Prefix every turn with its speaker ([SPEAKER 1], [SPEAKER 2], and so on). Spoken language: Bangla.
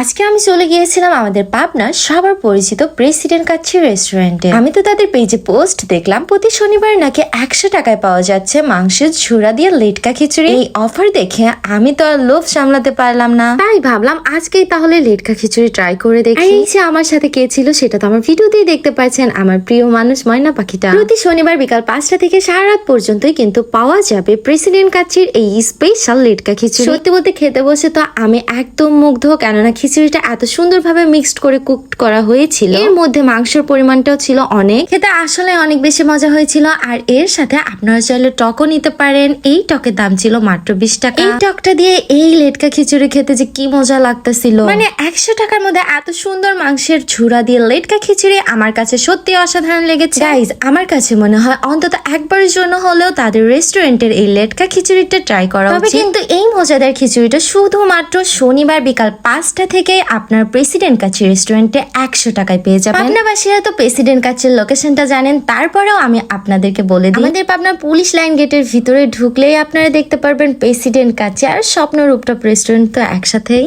[SPEAKER 1] আজকে আমি চলে গিয়েছিলাম আমাদের পাবনার সবার পরিচিত প্রেসিডেন্ট কাচ্চি রেস্টুরেন্টে। আমি তো তাদের পেজে পোস্ট দেখলাম প্রতি শনিবার নাকি 100 টাকায় পাওয়া যাচ্ছে মাংসের ঝুরা দিয়ে লেটকা খিচুড়ি। এই অফার দেখে আমি তো আর লোভ সামলাতে পারলাম না, তাই ভাবলাম আজকেই তাহলে লেটকা খিচুড়ি ট্রাই করে দেখি। এই যে আমার সাথে কে ছিল সেটা তো আমার ভিডিওতেই দেখতে পাচ্ছেন, আমার প্রিয় মানুষ ময়না পাখিটা। প্রতি শনিবার বিকাল 5টা থেকে সারা রাত পর্যন্তই কিন্তু পাওয়া যাবে প্রেসিডেন্ট কাচ্চির এই স্পেশাল লেটকা খিচুড়ি। সত্যি বলতে খেতে বসে তো আমি একদম মুগ্ধ, কেননা খিচুড়িটা এত সুন্দরভাবে মিক্সড করে কুকড করা হয়েছিল। এর মধ্যে মাংসের পরিমাণটাও ছিল অনেক, খেতে আসলে অনেক বেশি মজা হয়েছিল। আর এর সাথে আপনারা চাইলে টকও নিতে পারেন। এই টকের দাম ছিল মাত্র 20 টাকা। এই টকটা দিয়ে এই লেটকা খিচুড়ি খেতে যে কি মজা লাগতেছিল, মানে 100 টাকার মধ্যে এত সুন্দর মাংসের ঝুরা দিয়ে লেটকা খিচুড়ি আমার কাছে সত্যি অসাধারণ লেগেছে। গাইজ, আমার কাছে মনে হয় অন্তত একবারের জন্য হলেও তাদের রেস্টুরেন্টের এই লেটকা খিচুড়িটা ট্রাই করা উচিত। কিন্তু এই মজাদার খিচুড়িটা শুধুমাত্র শনিবার বিকাল 5টা থেকে আপনার প্রেসিডেন্ট কাচ্চি রেস্টুরেন্টে 100 টাকায় পেয়ে যাবেন। পাবনাবাসীরা তো প্রেসিডেন্ট কাচ্চির লোকেশনটা জানেন, তারপরেও আমি আপনাদেরকে বলে দিই, আমাদের পাবনা পুলিশ লাইন গেটের ভিতরে ঢুকলেই আপনারা দেখতে পারবেন প্রেসিডেন্ট কাচ্চি আর স্বপ্ন রূপটপ রেস্টুরেন্ট তো একসাথেই।